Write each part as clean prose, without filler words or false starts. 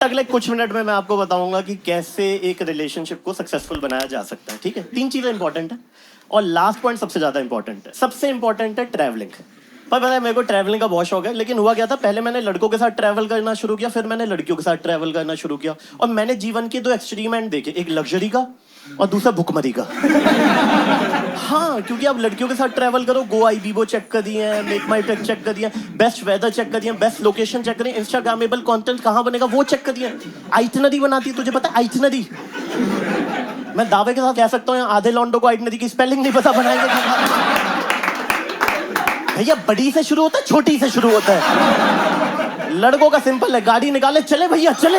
अगले कुछ मिनट में मैं आपको बताऊंगा कि कैसे एक रिलेशनशिप को सक्सेसफुल बनाया जा सकता है। ठीक है, 3 चीजें इंपॉर्टेंट है और लास्ट पॉइंट सबसे ज्यादा इंपॉर्टेंट है। सबसे इंपॉर्टेंट है ट्रैवलिंग। पर पता है मेरे को ट्रैवलिंग का बहुत शौक है, लेकिन हुआ क्या था, पहले मैंने लड़कों के साथ ट्रैवल करना शुरू किया, फिर मैंने लड़कियों के साथ ट्रैवल करना शुरू किया, और मैंने जीवन के 2 एक्सट्रीम एंड देखे, एक लग्जरी का और दूसरा भुखमरी का। हाँ, क्योंकि आप लड़कियों के साथ ट्रैवल करो, गो आई बीबो चेक कर दिए, मेक माई ट्रिप चेक कर दिए, बेस्ट वेदर चेक कर दिए, बेस्ट लोकेशन चेक करिए, इंस्टाग्रामेबल कंटेंट कहाँ बनेगा वो चेक कर दिए। आइटनरी बनाती है, तुझे पता है आइटनरी? मैं दावे के साथ कह सकता हूँ आधे लॉन्डो को आइटनरी की स्पेलिंग नहीं पता, बनाएंगे भैया। बड़ी से शुरू होता है, छोटी से शुरू होता है। लड़कों का सिंपल है, गाड़ी निकाले चले भैया चले।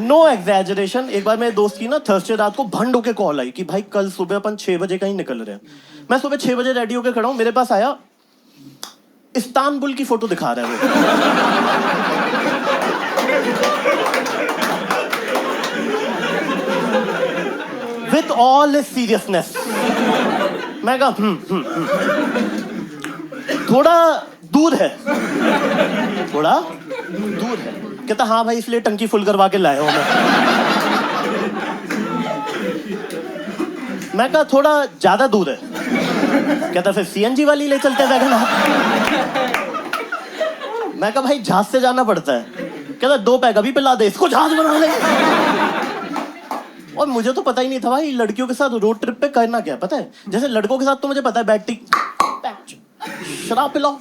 No exaggeration. एक बार मेरे दोस्त की ना थर्सडे रात को भंड होके कॉल आई कि भाई कल सुबह अपन 6 बजे कहीं निकल रहे हैं। मैं सुबह 6 बजे रेडी होके खड़ा हूं, मेरे पास आया, इस्तांबुल की फोटो दिखा रहा है वो विथ ऑल सीरियसनेस। मैं कहा थोड़ा दूर है, थोड़ा दूर है। कहता हाँ भाई इसलिए टंकी फुल करवा के लाया हूं मैं कहा थोड़ा ज्यादा दूर है। कहता फिर सीएनजी वाली ले चलते हैं वैगन। मैं कहा भाई जहाज से जाना पड़ता है। कहता 2 पैग अभी पिला दे, इसको जहाज बना ले। और मुझे तो पता ही नहीं था भाई लड़कियों के साथ रोड ट्रिप पे करना क्या है। पता है, जैसे लड़कों के साथ तो मुझे पता है बैठी शराब पिलाओ,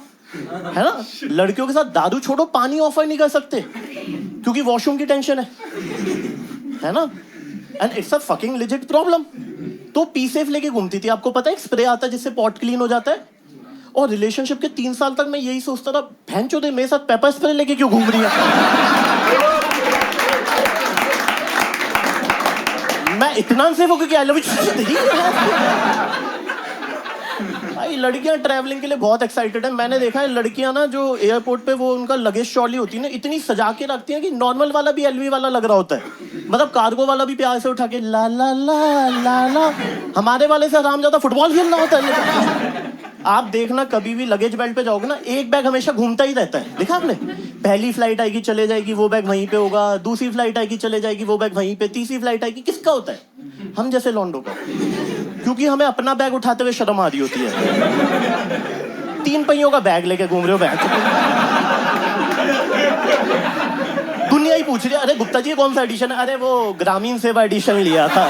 है ना। लड़कियों के साथ दारू छोड़ो, पानी ऑफर नहीं कर सकते क्योंकि वॉशरूम की टेंशन है ना। And it's a fucking legit problem. तो पी सेफ लेके घूमती थी। आपको पता है एक स्प्रे आता है जिससे पॉट क्लीन हो जाता है। और रिलेशनशिप के 3 साल तक मैं यही सोचता था, भैंचोदे मेरे साथ पेपर स्प्रे लेके क्यों घूम रही है। मैं इतना से होकर आई लव भाई। लड़कियां ट्रैवलिंग के लिए बहुत एक्साइटेड है। मैंने देखा है लड़कियां ना जो एयरपोर्ट पे वो उनका लगेज ट्रॉली होती है ना, इतनी सजा के रखती हैं कि नॉर्मल वाला भी एलवी वाला लग रहा होता है। मतलब कार्गो वाला भी प्यार से उठा के ला ला ला ला ला। हमारे वाले से आराम ज्यादा फुटबॉल खेलना होता है। आप देखना कभी भी लगेज बेल्ट पे जाओगे ना, एक बैग हमेशा घूमता ही रहता है। देखा आपने? पहली फ्लाइट आएगी चले जाएगी, वो बैग वहीं पे होगा। दूसरी फ्लाइट आएगी चले जाएगी, वो बैग वहीं पे। तीसरी फ्लाइट आएगी, किसका होता है? हम जैसे लॉन्डो का। क्योंकि हमें अपना बैग उठाते हुए शर्म आ रही होती है। 3 पहियों का बैग लेके घूम रहे हो बैग। दुनिया ही पूछ रही है, अरे गुप्ता जी कौन सा एडिशन है? अरे वो ग्रामीण सेवा एडिशन लिया था।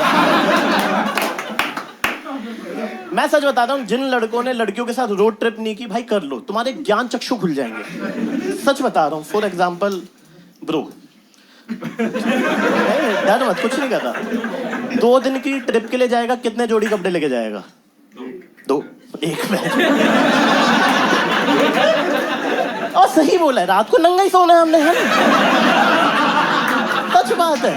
मैं सच बता रहा हूँ, जिन लड़कों ने लड़कियों के साथ रोड ट्रिप नहीं की, भाई कर लो, तुम्हारे ज्ञान चक्षु खुल जाएंगे। सच बता रहा हूँ। फॉर एग्जाम्पल ब्रो, डर मत, कुछ नहीं करता। 2 दिन की ट्रिप के लिए जाएगा, कितने जोड़ी कपड़े लेके जाएगा? 2। 1 बैग। और सही बोला है, रात को नंगा ही सोना है हमने, है सच बात है।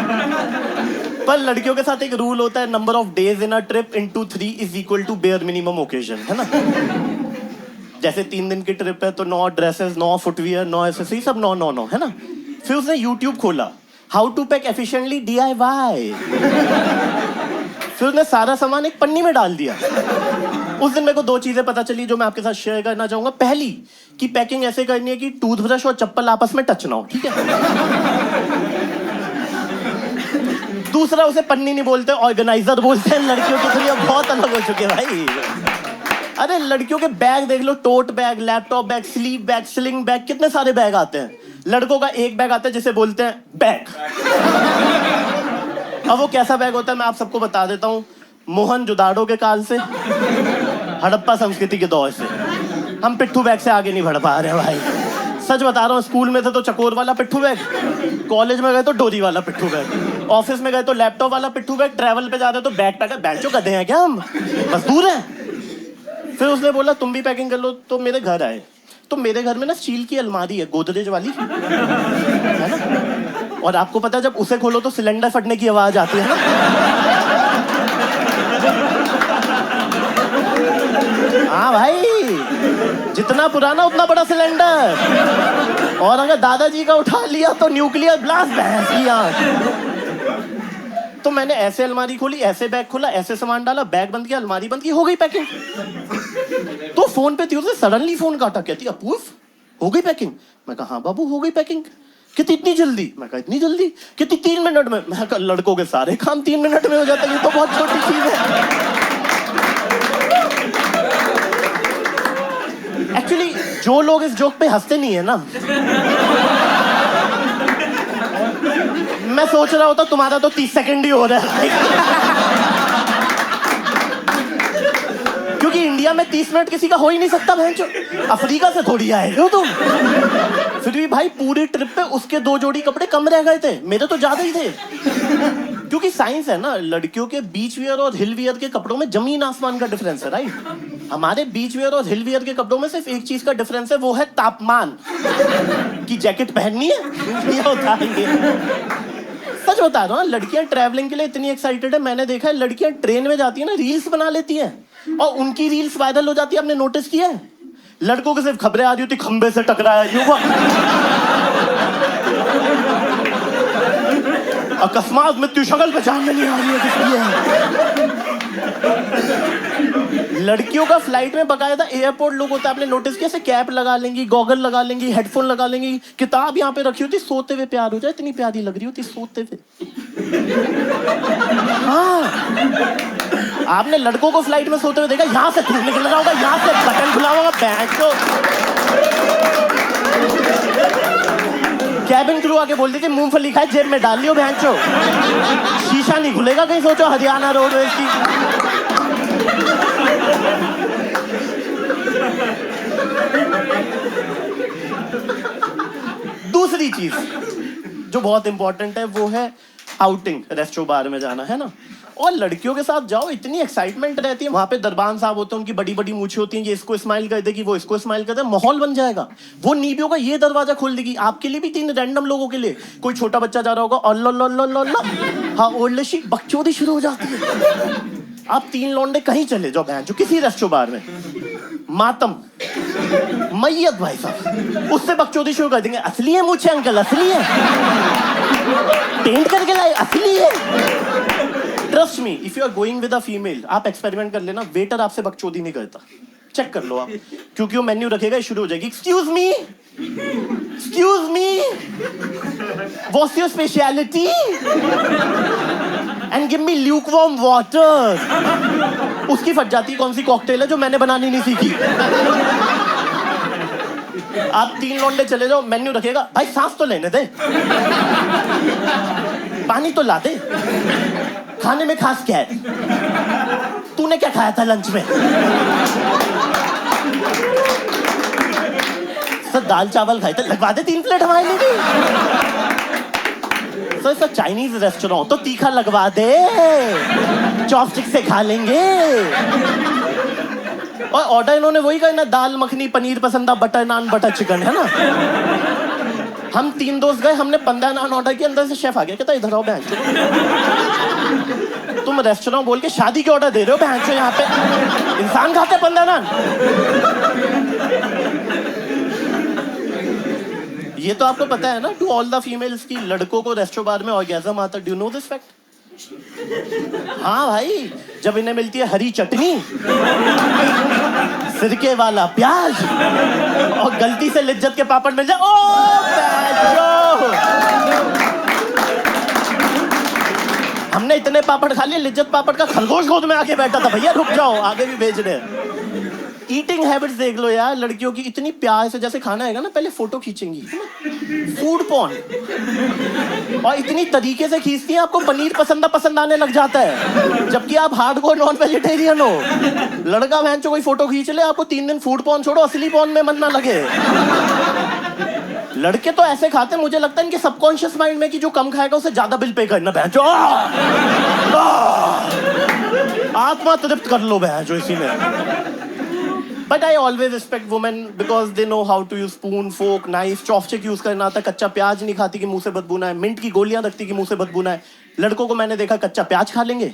पर लड़कियों के साथ एक रूल होता है, number of days in a trip into 3 is equal to bare minimum occasion, है ना। जैसे 3 दिन की ट्रिप है तो 9 ड्रेसेस, 9 फुटवियर, 9 एक्सेसरी, सब 9 है ना। फिर उसने यूट्यूब खोला, how to pack efficiently DIY। फिर उसने सारा सामान एक पन्नी में डाल दिया। उस दिन मेरे को 2 चीजें पता चली जो मैं आपके साथ शेयर करना चाहूंगा। पहली कि पैकिंग ऐसे करनी है कि टूथब्रश और चप्पल आपस में टच ना हो, ठीक है। दूसरा, उसे पन्नी नहीं बोलते, ऑर्गेनाइजर बोलते हैं। लड़कियों की दुनिया बहुत अलग हो चुकी है भाई। अरे लड़कियों के बैग देख लो, tote bag, laptop bag, sleeve bag, sling bag, कितने सारे बैग आते हैं। लड़कों का एक बैग आता है जिसे बोलते हैं बैग। अब वो कैसा बैग होता है मैं आप सबको बता देता हूँ। मोहनजोदाड़ो के काल से, हड़प्पा संस्कृति के दौर से हम पिट्ठू बैग से आगे नहीं बढ़ पा रहे भाई। सच बता रहा हूँ, स्कूल में थे तो चकोर वाला पिट्ठू बैग, कॉलेज में गए तो डोरी वाला पिट्ठू बैग, ऑफिस में गए तो लैपटॉप वाला पिट्ठू बैग, ट्रैवल पे जा रहे तो बैग पैक। बैग जो गधे हैं क्या हम, मजदूर हैं। फिर उसने बोला तुम भी पैकिंग कर लो। तो मेरे घर आए, तो मेरे घर में ना स्टील की अलमारी है, गोदरेज वाली, है ना। और आपको पता है जब उसे खोलो तो सिलेंडर फटने की आवाज आती है ना। हाँ भाई, जितना पुराना उतना बड़ा सिलेंडर। और अगर दादाजी का उठा लिया तो न्यूक्लियर ब्लास्ट भैंस की आंख। तो मैंने ऐसे अलमारी खोली, ऐसे बैग खोला, ऐसे सामान डाला, बैग बंद किया, अलमारी बंद की, हो गई पैकिंग। तो फोन पे थी, उसने सडनली फोन काटा, कहती अपूर्व हो गई पैकिंग। मैं कहा हाँ बाबू हो गई पैकिंग। कहती इतनी जल्दी? मैं कहा इतनी जल्दी? कहती 3 मिनट में। मैं कहा लड़कों के सारे काम 3 मिनट में हो जाता है, ये तो बहुत छोटी चीज है। एक्चुअली जो लोग इस जोक पे हंसते नहीं है ना, मैं सोच रहा होता तुम्हारा तो 30 सेकंड ही हो रहा है। क्योंकि इंडिया में 30 मिनट किसी का हो ही नहीं सकता। भैंचो अफ्रीका से थोड़ी आए हो तुम। फिर भी भाई पूरी ट्रिप पे उसके 2 जोड़ी कपड़े कम रह गए थे, मेरे तो ज्यादा ही थे। क्योंकि साइंस है ना, लड़कियों के बीच वियर और हिल वियर के कपड़ों में जमीन आसमान का डिफरेंस है, राइट? हमारे बीच वियर और हिल वियर के कपड़ों में सिर्फ एक चीज का डिफरेंस है, वो है तापमान। कि जैकेट पहननी है या उतारेंगे। सच बता रहा हूँ, लड़कियां ट्रैवलिंग के लिए इतनी एक्साइटेड है। मैंने देखा है लड़कियां ट्रेन में जाती है ना, रील्स बना लेती है और उनकी रील्स वायरल हो जाती है। आपने नोटिस किया है? लड़कों को सिर्फ खबरें आ रही होती, खंबे से टकराया युवा, अकस्मात मृत्यु, शक्ल पहचान में नहीं आ रही है किसकी है। लड़कियों का फ्लाइट में बकायदा एयरपोर्ट लोग होता है, आपने नोटिस किया? कैप लगा लेंगी, गॉगल लगा लेंगी, हेडफोन लगा लेंगी, किताब यहाँ पे रखी होती, सोते हुए प्यार हो जाए, इतनी प्यारी लग रही होती सोते हुए। हाँ, आपने लड़कों को फ्लाइट में सोते हुए देखा? यहाँ से धूप निकल रहा होगा, यहाँ से बटन खुला होगा, बैंच को कैबिन क्रू आके बोल दीजिए मूंगफली खाए, जेब में डाल लियो भैंचो, शीशा नहीं खुलेगा कहीं। सोचो हरियाणा रोडवेज की। दूसरी चीज जो बहुत इंपॉर्टेंट है वो है आउटिंग, रेस्टोरेंट बार में जाना, है ना? और लड़कियों के साथ जाओ, इतनी एक्साइटमेंट रहती है। वहां पे दरबान साहब होते हैं, उनकी बड़ी बड़ी मूछें होती हैं, ये इसको स्माइल कर देगी, वो इसको स्माइल कर दे, माहौल बन जाएगा। वो नीबियों का ये दरवाजा खोल देगी आपके लिए भी, 3 रैंडम लोगों के लिए। कोई छोटा बच्चा जा रहा होगा, अल्लाह, हाँ ओल्ड शी, बकचोदी शुरू हो जाती है। आप 3 लौंडे कहीं चले जाओ बहन, जो किसी रेस्टोरेंट बार में, मातम, मैयत भाई साहब, उससे बकचोदी शुरू कर देंगे। असली है मूछे अंकल, असली है, पेंट करके लाए, असली है। Trust me, if you are going with a female, आप एक्सपेरिमेंट कर लेना, वेटर आपसे बकचोदी नहीं करता, चेक कर लो आप। क्योंकि वो मेन्यू रखेगा, शुरू हो जाएगी, excuse me, what's your speciality and give me lukewarm water. उसकी फट जाती है कौन सी कॉकटेल है जो मैंने बनानी नहीं सीखी। आप 3 लौंडे चले जाओ, मेन्यू रखेगा, भाई सांस तो लेने दे, पानी तो ला दे, खाने में खास क्या है, तूने क्या खाया था लंच में? सर दाल चावल खाए थे, लगवा दे 3 प्लेट हमारे लिए भी। सर चाइनीज रेस्टोरेंट तो तीखा लगवा दे, चॉपस्टिक से खा लेंगे। और ऑर्डर इन्होंने वही कहा ना, दाल मखनी, पनीर पसंद, बटर नान, बटर चिकन, है ना? हम 3 दोस्त गए, हमने 15 नान ऑर्डर किया, अंदर से शेफ आ गया, कहता इधर आओ बहन, तुम रेस्टोरेंट बोल के शादी के ऑर्डर दे रहे हो बहन, यहाँ पे इंसान खाते 15 नान। ये तो आपको पता है ना, टू ऑल द फीमेल्स की लड़कों को रेस्टोरेंट बार में ऑर्गेज़म आता है। Do you know this fact? हाँ भाई, जब इन्हें मिलती है हरी चटनी, सिरके वाला प्याज और गलती से लिज्जत के पापड़ मिल जाए, हमने इतने पापड़ खा लिए, लिज्जत पापड़ का खरगोश गोद में आके बैठा था, भैया रुक जाओ, आगे भी भेज रहे हैं। ईटिंग हैबिट्स देख लो यार लड़कियों की, इतनी प्यार से, जैसे खाना आएगा ना पहले फोटो खींचेंगी, फूड पॉर्न, और इतनी तरीके से खींचती है आपको पनीर पसंद आने लग जाता है, जबकि आप हार्डकोर नॉन वेजिटेरियन हो। लड़का बहन कोई फोटो खींच ले, आपको 3 दिन फूड पॉर्न छोड़ो, असली पॉर्न में मन ना लगे। लड़के तो ऐसे खाते हैं, मुझे लगता है इनके सबकॉन्शियस माइंड में कि जो कम खाएगा उसे ज्यादा बिल पे करना, बहन आत्मा तृप्त कर लो बहन जो इसी में। But I always respect women because they know how to use spoon, fork, knife, chopstick use करना आता है। कच्चा प्याज नहीं खाती कि मुंह से बदबू ना है, मिंट की गोलियां रखती कि मुंह से बदबू ना है। लड़कों को मैंने देखा कच्चा प्याज खा लेंगे,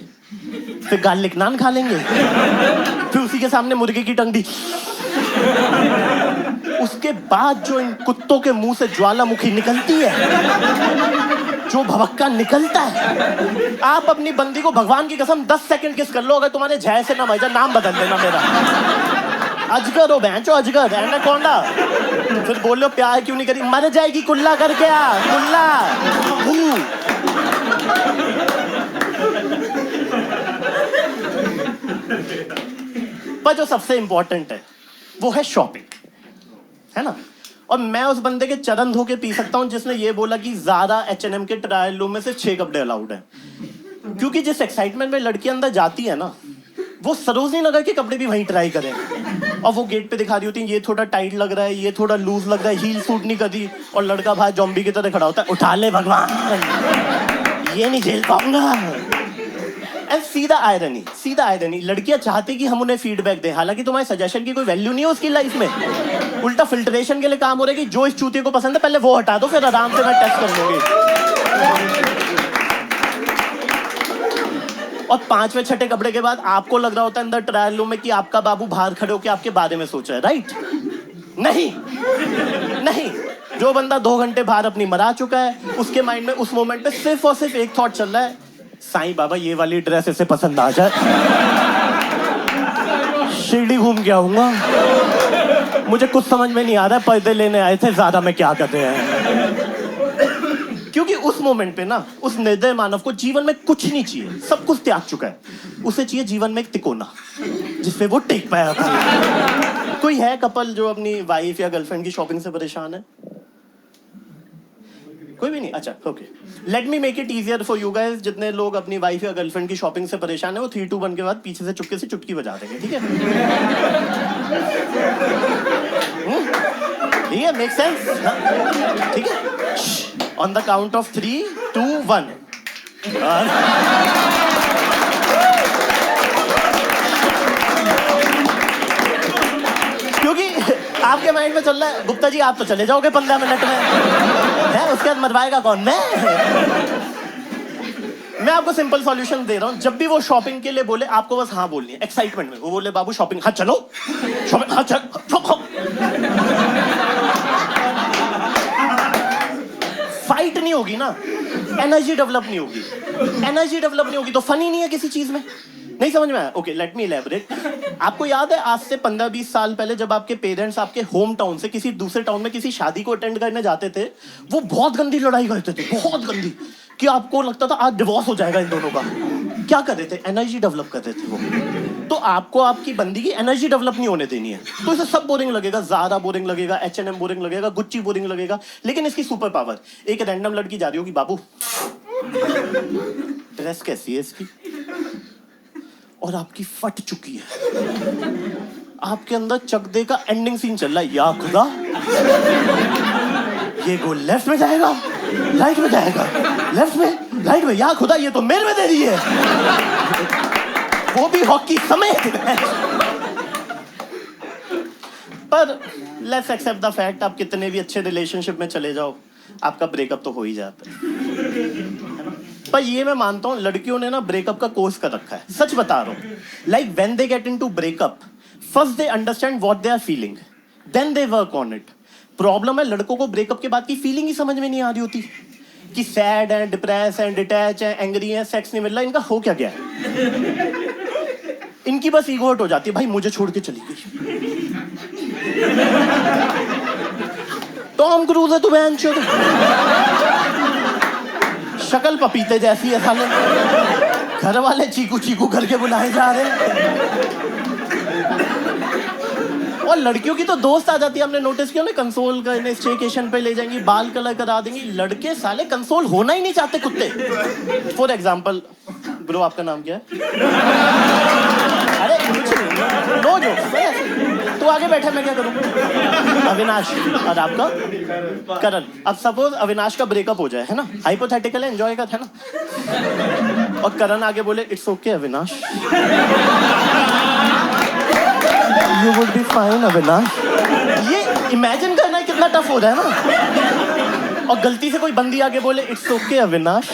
फिर गार्लिक नान खा लेंगे, फिर उसी के सामने मुर्गे की टंगड़ी, उसके बाद जो इन कुत्तों के मुंह से ज्वालामुखी निकलती है, जो भभक्का निकलता है, आप अपनी बंदी को भगवान की कसम 10 सेकंड किस कर लो, अगर तुम्हारे जय से ना मजा, नाम बदल देना मेरा। अजगर हो बहन चो, अजगर एनाकोंडा। फिर बोल लो प्यार क्यों नहीं करी, मर जाएगी कुल्ला करके, कुल्ला। पर जो सबसे इंपॉर्टेंट है वो है शॉपिंग, है ना। और मैं उस बंदे के चरण धो के पी सकता हूं जिसने ये बोला कि ज़ारा H&M के ट्रायल रूम में सिर्फ 6 कपड़े अलाउड हैं। क्योंकि जिस एक्साइटमेंट में लड़की अंदर जाती है ना, वो सरोजनी नगर के कपड़े भी वहीं ट्राई करें। और वो गेट पे दिखा रही होती है, ये थोड़ा टाइट लग रहा है, ये थोड़ा लूज लग रहा है, हील सूट नहीं करती। और लड़का भाई जॉम्बी की तरह खड़ा होता है, उठा ले भगवान, ये नहीं झेल पाऊंगा। एंड सीधा आयरनी, लड़कियां चाहती कि हम उन्हें फीडबैक दें, हालांकि तुम्हारे सजेशन की कोई वैल्यू नहीं है उसकी लाइफ में। उल्टा फिल्ट्रेशन के लिए काम हो रहा है कि जो इस चूतिए को पसंद है पहले वो हटा दो, फिर आराम से मैं टेस्ट कर लूंगी। और 5वें 6ठे कपड़े के बाद आपको लग रहा होता है अंदर ट्रायल रूम में कि आपका बाबू बाहर खड़े होकर आपके बारे में सोच रहा है, राइट? नहीं, जो बंदा 2 घंटे बाहर अपनी मरा चुका है, उसके माइंड में उस मोमेंट पे सिर्फ और सिर्फ एक थॉट चल रहा है, साईं बाबा ये वाली ड्रेस इसे पसंद आ जाए, शिरडी घूम के आऊंगा, मुझे कुछ समझ में नहीं आ रहा है, पर्दे लेने आए थे, ज्यादा में क्या करते हैं। क्योंकि उस मोमेंट पे ना उस निर्दय मानव को जीवन में कुछ नहीं चाहिए, सब कुछ त्याग चुका है। उसे चाहिए जीवन में एक तिकोना जिसपे वो टेक पाया था। कोई है कपल जो अपनी वाइफ या गर्लफ्रेंड की शॉपिंग से परेशान है? कोई भी नहीं? अच्छा, okay. Let me make it easier for you guys. जितने लोग अपनी वाइफ या गर्लफ्रेंड की शॉपिंग से परेशान है, वो 3 2 1 के बाद पीछे से चुपके से चुटकी बजा देंगे, ठीक है? ठीक है, मेक सेंस? ठीक है, ऑन द काउंट ऑफ 3 2 1। क्योंकि आपके माइंड में चल रहा है, गुप्ता जी आप तो चले जाओगे 15 मिनट में, है? उसके बाद मरवाएगा कौन? मैं आपको सिंपल सॉल्यूशन दे रहा हूं। जब भी वो शॉपिंग के लिए बोले, आपको बस हाँ बोलनी है एक्साइटमेंट में। वो बोले बाबू शॉपिंग, हाँ चलो, शॉपिंग, हाँ चल। फाइट नहीं होगी ना, एनर्जी डेवलप नहीं होगी तो फनी नहीं है किसी चीज में। नहीं समझ में आया? Okay, let me elaborate. आपको याद है आज से 15-20 साल पहले जब आपके पेरेंट्स आपके होम टाउन से किसी दूसरे टाउन में किसी शादी को अटेंड करने जाते थे, वो बहुत गंदी लड़ाई करते थे, बहुत गंदी, कि आपको लगता था आज डिवोर्स हो जाएगा इन दोनों का। क्या कर रहे थे? एनर्जी डेवलप कर रहे थे वो। तो आपको आपकी बंदी की एनर्जी डेवलप नहीं होने देनी है। तो इसे सब बोरिंग लगेगा, ज़ारा बोरिंग लगेगा, H&M बोरिंग लगेगा, गुच्ची बोरिंग लगेगा, लेकिन इसकी सुपर पावर, एक रैंडम लड़की जा रही होगी, बाबू ड्रेस कैसी है इसकी, और आपकी फट चुकी है, आपके अंदर चक दे का एंडिंग सीन चल रहा है, या खुदा ये गोल लेफ्ट में जाएगा, राइट में जाएगा, लेफ्ट में, राइट में, या खुदा ये तो मेरे में दे रही है, वो भी हॉकी समेत। पर लेट्स एक्सेप्ट द फैक्ट, आप कितने भी अच्छे रिलेशनशिप में चले जाओ, आपका ब्रेकअप तो हो ही जाता है। पर ये मैं मानता हूँ लड़कियों ने ना ब्रेकअप का कोर्स कर रखा है, सच बता रहा हूँ। Like when they get into breakup, first they understand what they are feeling, then they work on it. Problem है लड़कों को ब्रेकअप के बाद की फीलिंग ही समझ में नहीं आ रही होती, कि सैड है, डिप्रेस है, डिटैच है, एंग्री है, सेक्स नहीं मिल रहा, इनका हो क्या गया है? इनकी बस ईगो हर्ट हो जाती है, भाई मुझे छोड़ के चली गई। टॉम क्रूज है तू बहन चोद, शक्ल पपीते जैसी है साले, घर वाले चीकू चीकू करके बुलाए जा रहे हैं। और लड़कियों की तो दोस्त आ जाती है, हमने नोटिस किया ना, कंसोल करने स्टेकेशन पे ले जाएंगी, बाल कलर करा देंगी। लड़के साले कंसोल होना ही नहीं चाहते कुत्ते। फॉर एग्जाम्पल, ब्रो आपका नाम क्या है? अरे कुछ नहीं, नो जो तू आगे बैठा, मैं क्या करूं? अविनाश। और आपका? करण। अब सपोज अविनाश का ब्रेकअप हो जाए, है ना, हाइपोथेटिकल है, एंजॉय का था ना, और करण आगे बोले it's okay Avinash, You would be fine Avinash. ये इमेजिन करना कितना टफ हो रहा है ना। और गलती से कोई बंदी आके बोले it's okay Avinash,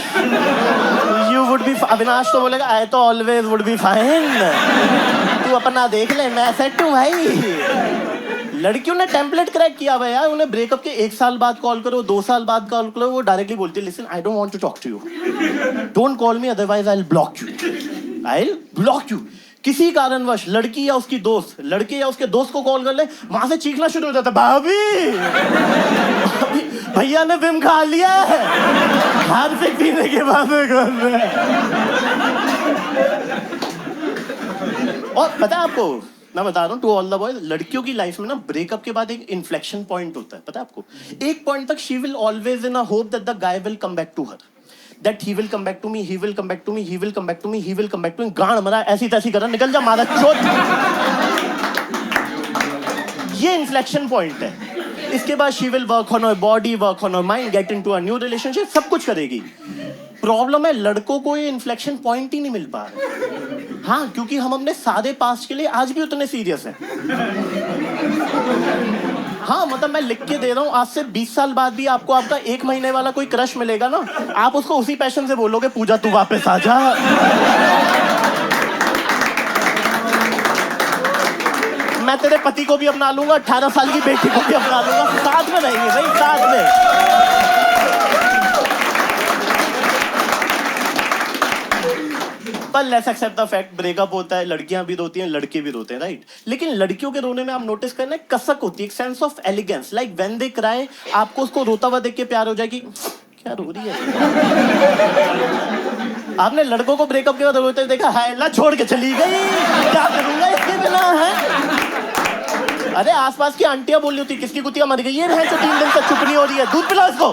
You would be, Avinash तो बोलेगा आई तो ऑलवेज वुड बी फाइन, तू अपना देख ले, मैं सेट हूँ भाई। लड़कियों ने टेम्पलेट क्रैक किया हुआ है यार, उन्हें ब्रेकअप के 1 साल बाद कॉल करो, 2 साल बाद कॉल करो, वो डायरेक्टली बोलती है listen I don't want to talk to you, don't call me otherwise I will block you, किसी कारणवश लड़की या उसकी दोस्त, लड़के या उसके दोस्त को कॉल कर ले, वहां से चीखना शुरू हो जाता है, भाभी भैया ने विम खा लिया है, हाथ से पीने के बाद में कर रहे हैं। और पता है आपको, मैं बता रहा हूँ टू ऑल द बॉयज, लड़कियों की लाइफ में ना ब्रेकअप के बाद एक इन्फ्लेक्शन पॉइंट होता है, पता है आपको? एक पॉइंट तक she will always in a hope that the guy will come back to her, that he will come back to me, he will come back to me, he will come back to me, he will come back to me. गांड मरा ऐसी तैसी कर, निकल जा मारा चोट। ये इन्फ्लेक्शन पॉइंट है। इसके बाद she will work on her body, work on her mind, get into a new relationship, सब कुछ करेगी। प्रॉब्लम है लड़कों को ये इन्फ्लेक्शन पॉइंट ही नहीं मिल पा रहा। हाँ, क्योंकि हम अपने सादे पास्ट के लिए आज भी उतने सीरियस हैं। हाँ, मतलब मैं लिख के दे रहा हूँ, आज से 20 साल बाद भी आपको आपका 1 महीने वाला कोई क्रश मिलेगा ना, आप उसको उसी पैशन से बोलोगे, पूजा तू वापस आ जा। मैं तेरे पति को भी अपना लूंगा, 18 साल की बेटी को भी अपना लूंगा, साथ में रहेंगे भाई, साथ में। पर let's accept the fact, breakup होता है, लड़कियां भी रोती हैं, लड़के भी रोते हैं, राइट? लेकिन लड़कियों के रोने में आप नोटिस करना, कसक होती है, एक sense of elegance, like when they cry, आपको उसको रोता हुआ देख के प्यार हो जाएगी, क्या रो रही है। आपने लड़कों को ब्रेकअप के बाद रोते देखा, हाय ला छोड़ के चली गई, क्या करूंगा इसके बिना, है? अरे आसपास की आंटियां बोल रही होती, किसकी कुतिया मर गई है, 3 दिन से चुप नहीं हो रही है, दूध पिलाओ इसको।